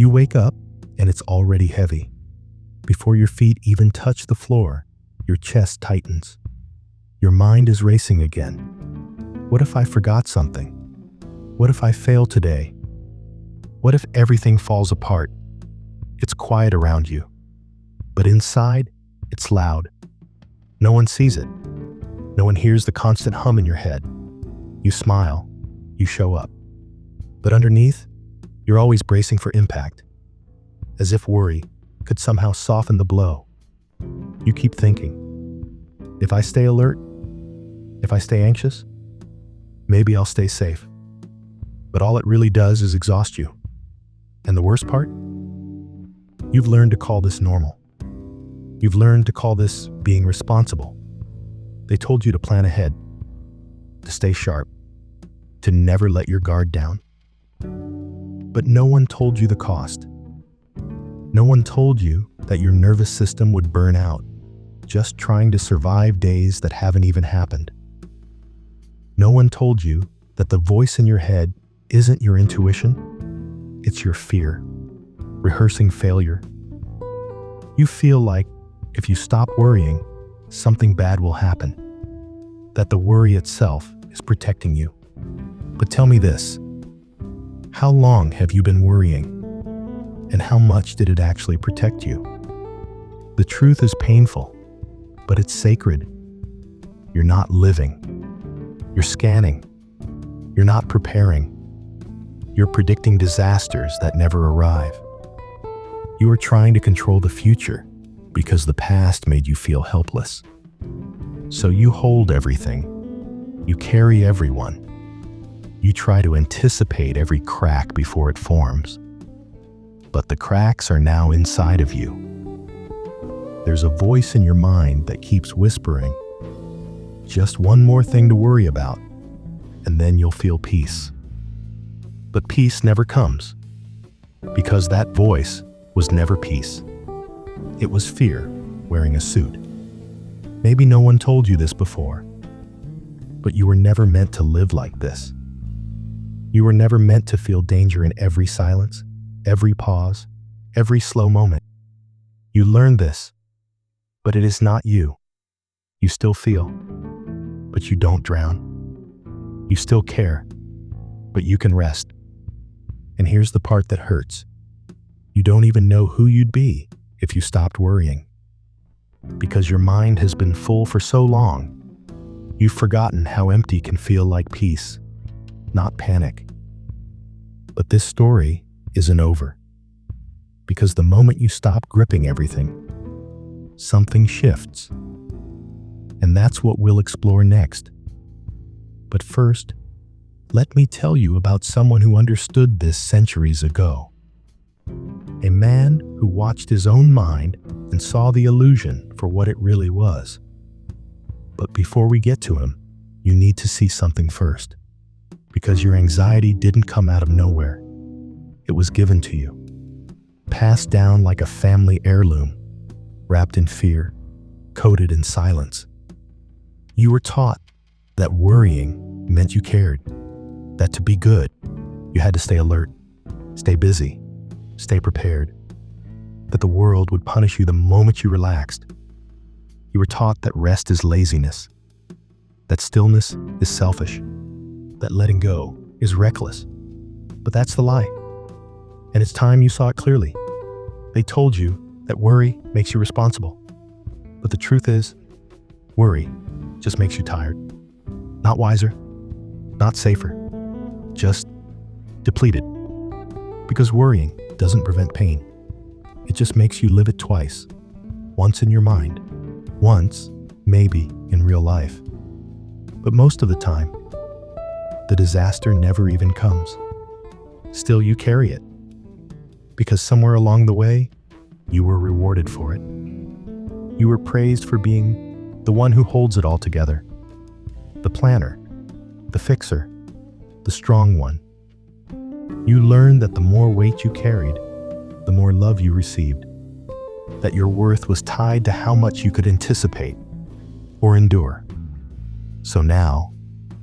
You wake up and it's already heavy. Before your feet even touch the floor, your chest tightens. Your mind is racing again. What if I forgot something? What if I fail today? What if everything falls apart? It's quiet around you, but inside, it's loud. No one sees it. No one hears the constant hum in your head. You smile, you show up. But underneath, you're always bracing for impact, as if worry could somehow soften the blow. You keep thinking, if I stay alert, if I stay anxious, maybe I'll stay safe. But all it really does is exhaust you. And the worst part? You've learned to call this normal. You've learned to call this being responsible. They told you to plan ahead, to stay sharp, to never let your guard down. But no one told you the cost. No one told you that your nervous system would burn out just trying to survive days that haven't even happened. No one told you that the voice in your head isn't your intuition, it's your fear, rehearsing failure. You feel like if you stop worrying, something bad will happen, that the worry itself is protecting you. But tell me this, how long have you been worrying? And how much did it actually protect you? The truth is painful, but it's sacred. You're not living. You're scanning. You're not preparing. You're predicting disasters that never arrive. You are trying to control the future because the past made you feel helpless. So you hold everything. You carry everyone. You try to anticipate every crack before it forms. But the cracks are now inside of you. There's a voice in your mind that keeps whispering, just one more thing to worry about, and then you'll feel peace. But peace never comes, because that voice was never peace. It was fear wearing a suit. Maybe no one told you this before, but you were never meant to live like this. You were never meant to feel danger in every silence, every pause, every slow moment. You learned this, but it is not you. You still feel, but you don't drown. You still care, but you can rest. And here's the part that hurts. You don't even know who you'd be if you stopped worrying. Because your mind has been full for so long, you've forgotten how empty can feel like peace, not panic. But this story isn't over. Because the moment you stop gripping everything, something shifts. And that's what we'll explore next. But first, let me tell you about someone who understood this centuries ago. A man who watched his own mind and saw the illusion for what it really was. But before we get to him, you need to see something first. Because your anxiety didn't come out of nowhere. It was given to you. Passed down like a family heirloom, wrapped in fear, coated in silence. You were taught that worrying meant you cared, that to be good, you had to stay alert, stay busy, stay prepared, that the world would punish you the moment you relaxed. You were taught that rest is laziness, that stillness is selfish, that letting go is reckless. But that's the lie. And it's time you saw it clearly. They told you that worry makes you responsible. But the truth is, worry just makes you tired. Not wiser, not safer, just depleted. Because worrying doesn't prevent pain. It just makes you live it twice. Once in your mind, once, maybe, in real life. But most of the time, the disaster never even comes. Still, you carry it. Because somewhere along the way, you were rewarded for it. You were praised for being the one who holds it all together. The planner, the fixer, the strong one. You learned that the more weight you carried, the more love you received. That your worth was tied to how much you could anticipate or endure. So now,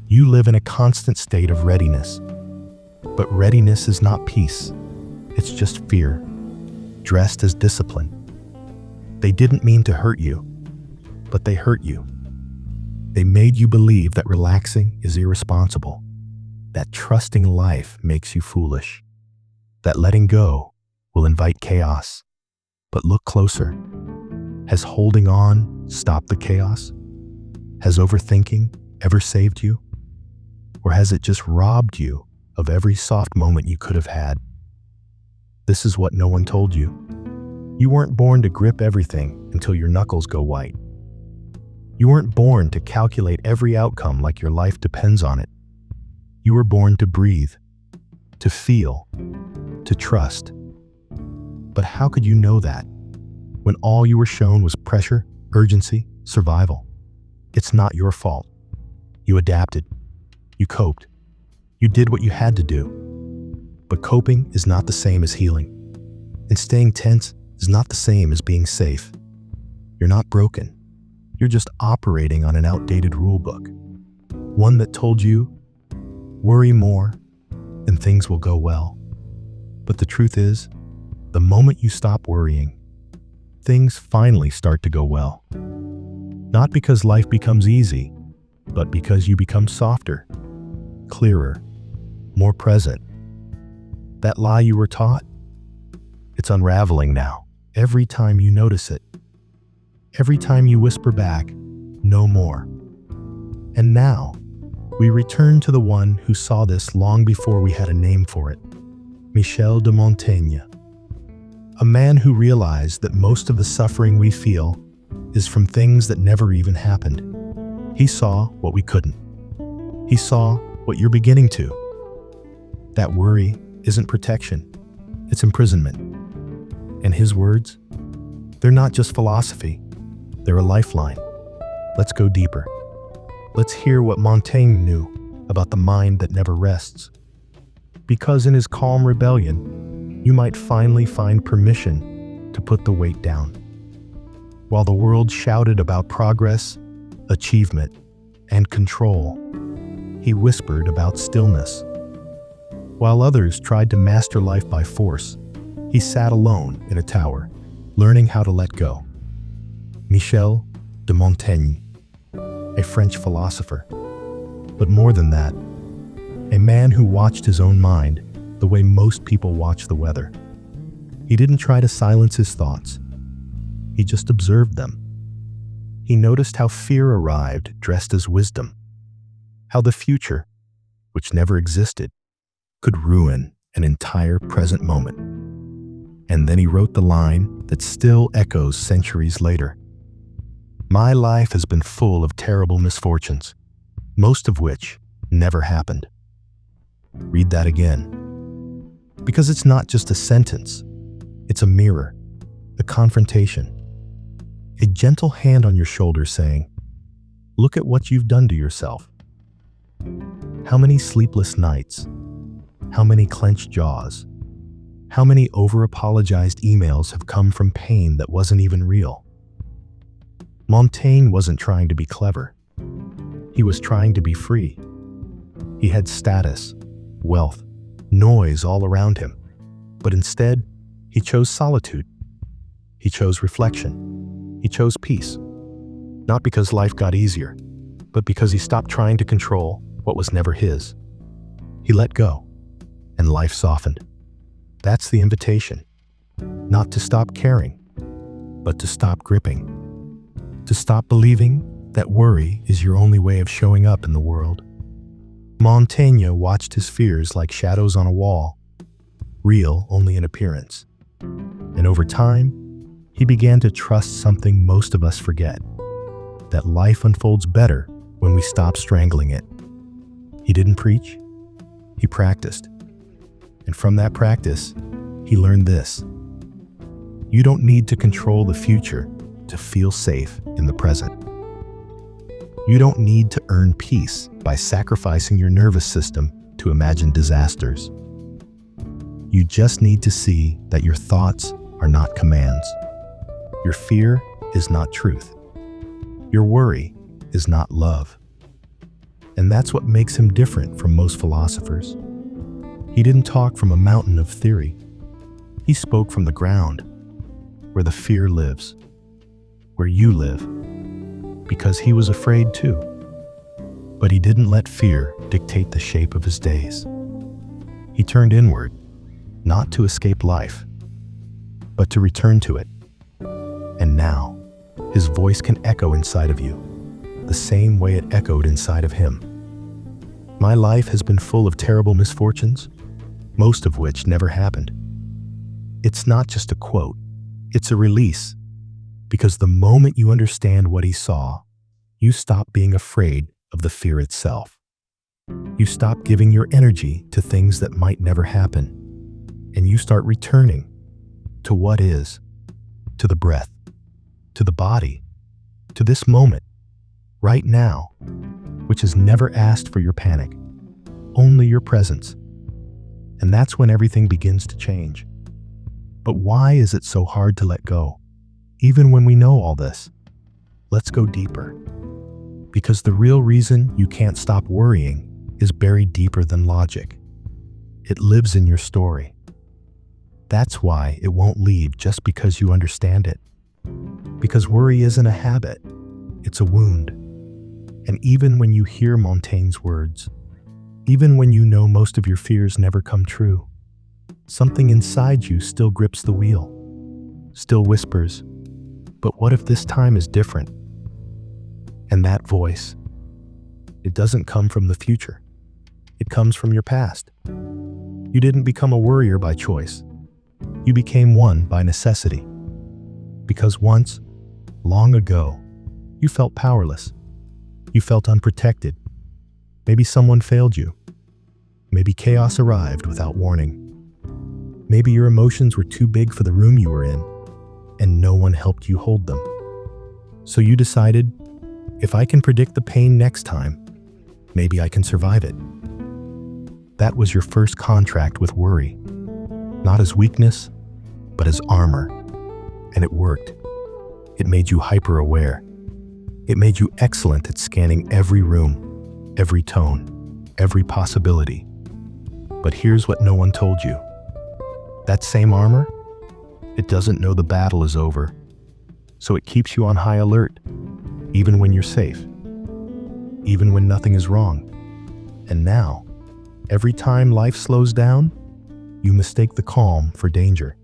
you live in a constant state of readiness. But readiness is not peace. It's just fear, dressed as discipline. They didn't mean to hurt you, but they hurt you. They made you believe that relaxing is irresponsible, that trusting life makes you foolish, that letting go will invite chaos. But look closer. Has holding on stopped the chaos? Has overthinking ever saved you? Or has it just robbed you of every soft moment you could have had? This is what no one told you. You weren't born to grip everything until your knuckles go white. You weren't born to calculate every outcome like your life depends on it. You were born to breathe, to feel, to trust. But how could you know that when all you were shown was pressure, urgency, survival? It's not your fault. You adapted. You coped. You did what you had to do. But coping is not the same as healing. And staying tense is not the same as being safe. You're not broken. You're just operating on an outdated rule book. One that told you, worry more and things will go well. But the truth is, the moment you stop worrying, things finally start to go well. Not because life becomes easy, but because you become softer, clearer, more present. That lie you were taught, it's unraveling now. Every time you notice it, every time you whisper back, no more. And now, we return to the one who saw this long before we had a name for it, Michel de Montaigne. A man who realized that most of the suffering we feel is from things that never even happened. He saw what we couldn't. He saw what you're beginning to. That worry isn't protection, it's imprisonment. And his words, they're not just philosophy, they're a lifeline. Let's go deeper. Let's hear what Montaigne knew about the mind that never rests. Because in his calm rebellion, you might finally find permission to put the weight down. While the world shouted about progress, achievement, and control, he whispered about stillness. While others tried to master life by force, he sat alone in a tower, learning how to let go. Michel de Montaigne, a French philosopher, but more than that, a man who watched his own mind the way most people watch the weather. He didn't try to silence his thoughts. He just observed them. He noticed how fear arrived dressed as wisdom, how the future, which never existed, could ruin an entire present moment. And then he wrote the line that still echoes centuries later. My life has been full of terrible misfortunes, most of which never happened. Read that again. Because it's not just a sentence, it's a mirror, a confrontation, a gentle hand on your shoulder saying, look at what you've done to yourself. How many sleepless nights? How many clenched jaws? How many over-apologized emails have come from pain that wasn't even real? Montaigne wasn't trying to be clever. He was trying to be free. He had status, wealth, noise all around him. But instead, he chose solitude. He chose reflection. He chose peace. Not because life got easier, but because he stopped trying to control what was never his. He let go, and life softened. That's the invitation. Not to stop caring, but to stop gripping. To stop believing that worry is your only way of showing up in the world. Montaigne watched his fears like shadows on a wall, real only in appearance. And over time, he began to trust something most of us forget, that life unfolds better when we stop strangling it. He didn't preach, he practiced. And from that practice, he learned this. You don't need to control the future to feel safe in the present. You don't need to earn peace by sacrificing your nervous system to imagine disasters. You just need to see that your thoughts are not commands. Your fear is not truth. Your worry is not love. And that's what makes him different from most philosophers. He didn't talk from a mountain of theory. He spoke from the ground, where the fear lives, where you live, because he was afraid too. But he didn't let fear dictate the shape of his days. He turned inward, not to escape life, but to return to it. And now, his voice can echo inside of you, the same way it echoed inside of him. My life has been full of terrible misfortunes, most of which never happened. It's not just a quote, it's a release, because the moment you understand what he saw, you stop being afraid of the fear itself. You stop giving your energy to things that might never happen, and you start returning to what is, to the breath, to the body, to this moment, right now, which has never asked for your panic, only your presence. And that's when everything begins to change. But why is it so hard to let go, even when we know all this? Let's go deeper. Because the real reason you can't stop worrying is buried deeper than logic. It lives in your story. That's why it won't leave just because you understand it. Because worry isn't a habit, it's a wound. And even when you hear Montaigne's words, even when you know most of your fears never come true, something inside you still grips the wheel, still whispers, but what if this time is different? And that voice, it doesn't come from the future. It comes from your past. You didn't become a worrier by choice. You became one by necessity. Because once, long ago, you felt powerless. You felt unprotected. Maybe someone failed you. Maybe chaos arrived without warning. Maybe your emotions were too big for the room you were in, and no one helped you hold them. So you decided, if I can predict the pain next time, maybe I can survive it. That was your first contract with worry, not as weakness, but as armor. And it worked. It made you hyper-aware. It made you excellent at scanning every room, every tone, every possibility. But here's what no one told you. That same armor, it doesn't know the battle is over, so it keeps you on high alert, even when you're safe, even when nothing is wrong. And now, every time life slows down, you mistake the calm for danger.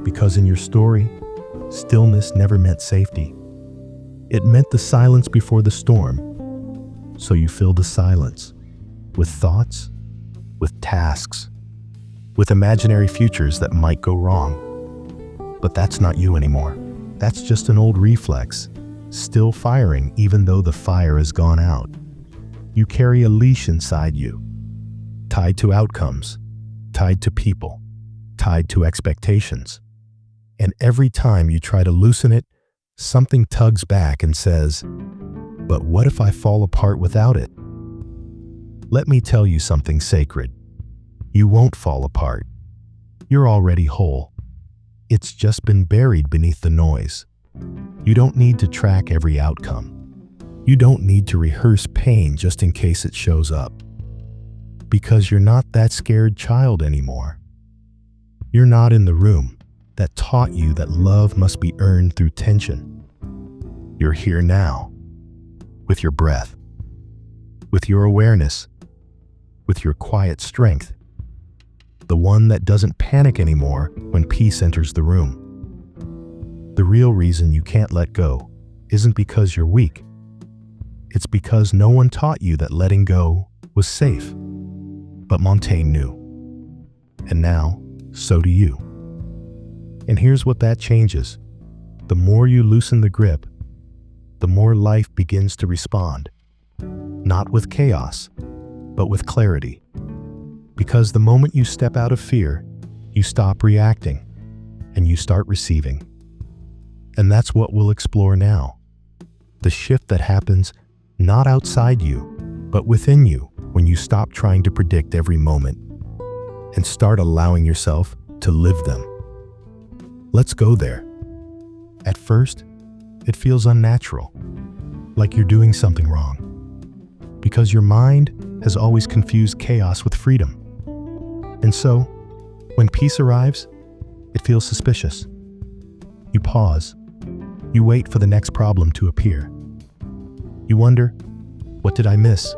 Because in your story, stillness never meant safety. It meant the silence before the storm. So you fill the silence with thoughts, with tasks, with imaginary futures that might go wrong. But that's not you anymore. That's just an old reflex, still firing even though the fire has gone out. You carry a leash inside you, tied to outcomes, tied to people, tied to expectations. And every time you try to loosen it, something tugs back and says, "But what if I fall apart without it?" Let me tell you something sacred. You won't fall apart. You're already whole. It's just been buried beneath the noise. You don't need to track every outcome. You don't need to rehearse pain just in case it shows up. Because you're not that scared child anymore. You're not in the room that taught you that love must be earned through tension. You're here now, with your breath, with your awareness, with your quiet strength. The one that doesn't panic anymore when peace enters the room. The real reason you can't let go isn't because you're weak. It's because no one taught you that letting go was safe. But Montaigne knew. And now, so do you. And here's what that changes. The more you loosen the grip, the more life begins to respond. Not with chaos, but with clarity. Because the moment you step out of fear, you stop reacting and you start receiving. And that's what we'll explore now. The shift that happens not outside you, but within you when you stop trying to predict every moment and start allowing yourself to live them. Let's go there. At first, it feels unnatural, like you're doing something wrong, because your mind has always confused chaos with freedom. And so, when peace arrives, It feels suspicious. You pause. You wait for the next problem to appear. You wonder, what did I miss?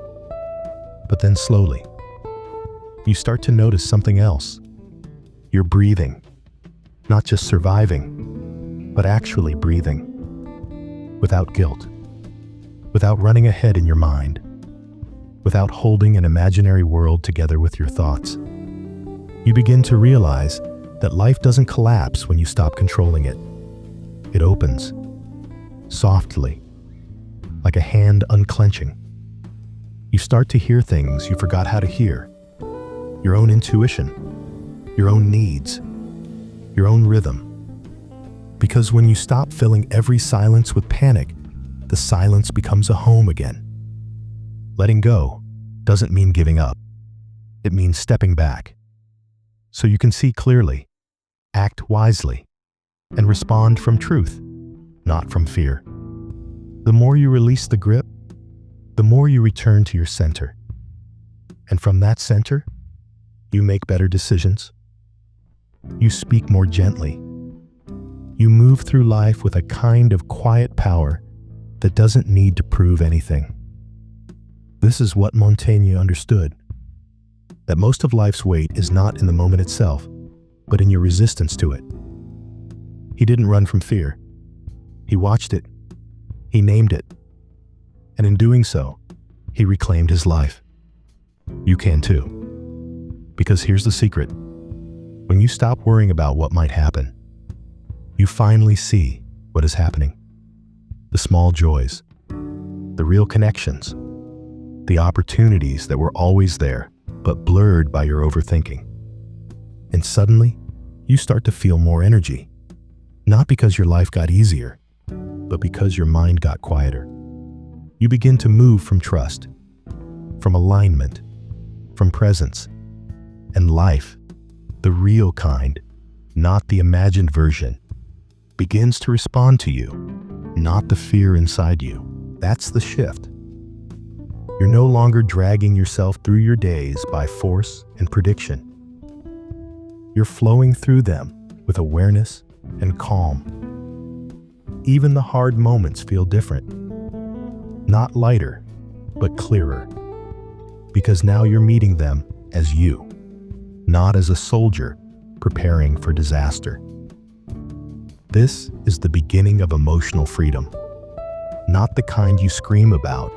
But then slowly, you start to notice something else. You're breathing. Not just surviving, but actually breathing. Without guilt. Without running ahead in your mind. Without holding an imaginary world together with your thoughts. You begin to realize that life doesn't collapse when you stop controlling it. It opens. Softly. Like a hand unclenching. You start to hear things you forgot how to hear. Your own intuition. Your own needs. Your own rhythm. Because when you stop filling every silence with panic, the silence becomes a home again. Letting go doesn't mean giving up. It means stepping back. So you can see clearly, act wisely, and respond from truth, not from fear. The more you release the grip, the more you return to your center. And from that center, you make better decisions. You speak more gently. You move through life with a kind of quiet power that doesn't need to prove anything. This is what Montaigne understood, that most of life's weight is not in the moment itself, but in your resistance to it. He didn't run from fear. He watched it. He named it. And in doing so, he reclaimed his life. You can too. Because here's the secret. When you stop worrying about what might happen, you finally see what is happening. The small joys, the real connections, the opportunities that were always there, but blurred by your overthinking. And suddenly, you start to feel more energy. Not because your life got easier, but because your mind got quieter. You begin to move from trust, from alignment, from presence, and life, the real kind, not the imagined version, begins to respond to you, not the fear inside you. That's the shift. You're no longer dragging yourself through your days by force and prediction. You're flowing through them with awareness and calm. Even the hard moments feel different. Not lighter, but clearer. Because now you're meeting them as you, not as a soldier preparing for disaster. This is the beginning of emotional freedom. Not the kind you scream about,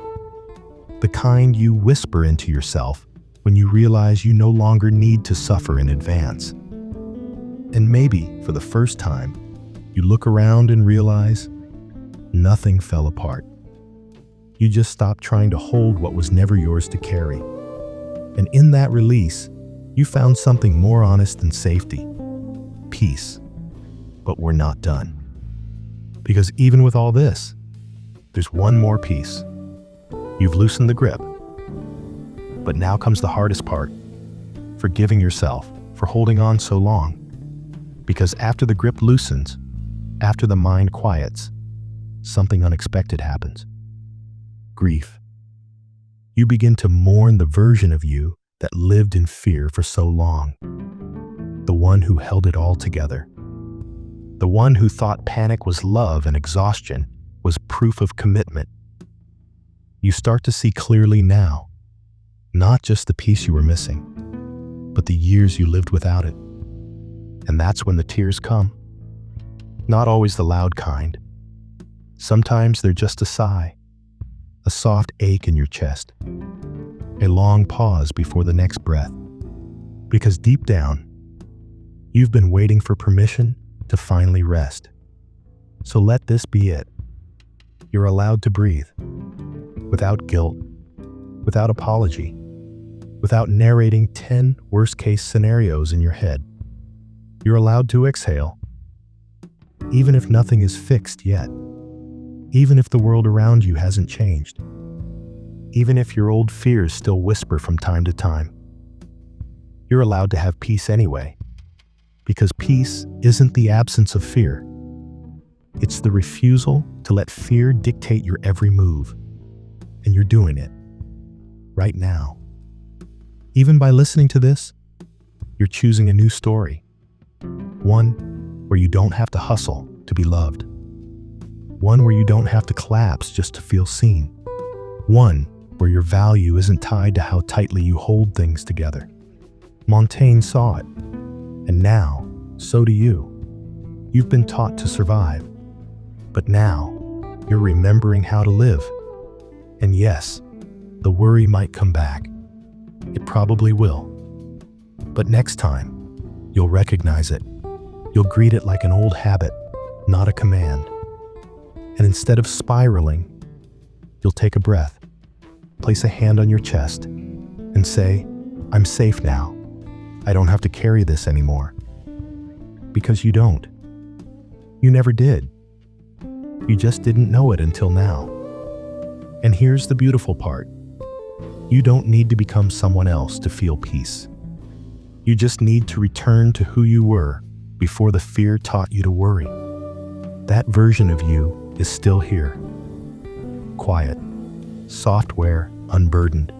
the kind you whisper into yourself when you realize you no longer need to suffer in advance. And maybe, for the first time, you look around and realize nothing fell apart. You just stopped trying to hold what was never yours to carry. And in that release, you found something more honest than safety, peace. But we're not done. Because even with all this, there's one more piece. You've loosened the grip. But now comes the hardest part, forgiving yourself for holding on so long. Because after the grip loosens, after the mind quiets, something unexpected happens. Grief. You begin to mourn the version of you that lived in fear for so long. The one who held it all together. The one who thought panic was love and exhaustion was proof of commitment. You start to see clearly now, not just the piece you were missing, but the years you lived without it. And that's when the tears come. Not always the loud kind. Sometimes they're just a sigh, a soft ache in your chest, a long pause before the next breath. Because deep down, you've been waiting for permission to finally rest. So let this be it. You're allowed to breathe, without guilt, without apology, without narrating 10 worst-case scenarios in your head. You're allowed to exhale, even if nothing is fixed yet, even if the world around you hasn't changed, even if your old fears still whisper from time to time. You're allowed to have peace anyway, because peace isn't the absence of fear. It's the refusal to let fear dictate your every move. And you're doing it right now. Even by listening to this, you're choosing a new story. One where you don't have to hustle to be loved. One where you don't have to collapse just to feel seen. One where your value isn't tied to how tightly you hold things together. Montaigne saw it, and now, so do you. You've been taught to survive, but now you're remembering how to live. And yes, the worry might come back. It probably will. But next time, you'll recognize it. You'll greet it like an old habit, not a command. And instead of spiraling, you'll take a breath, place a hand on your chest, and say, I'm safe now. I don't have to carry this anymore. Because you don't. You never did. You just didn't know it until now. And here's the beautiful part. You don't need to become someone else to feel peace. You just need to return to who you were before the fear taught you to worry. That version of you is still here. Quiet, software, unburdened.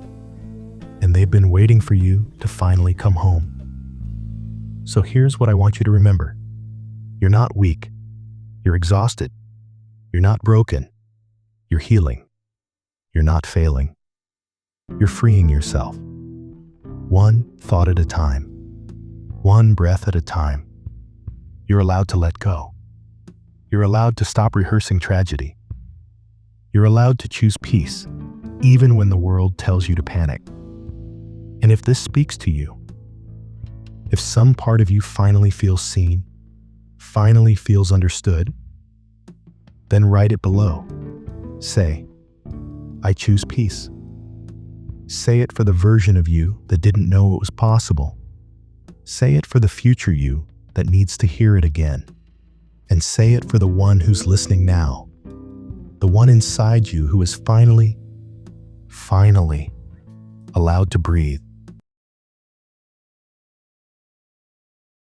And they've been waiting for you to finally come home. So here's what I want you to remember. You're not weak. You're exhausted. You're not broken. You're healing. You're not failing. You're freeing yourself. One thought at a time. One breath at a time. You're allowed to let go. You're allowed to stop rehearsing tragedy. You're allowed to choose peace, even when the world tells you to panic. And if this speaks to you, if some part of you finally feels seen, finally feels understood, then write it below. Say, I choose peace. Say it for the version of you that didn't know it was possible. Say it for the future you that needs to hear it again. And say it for the one who's listening now. The one inside you who is finally allowed to breathe.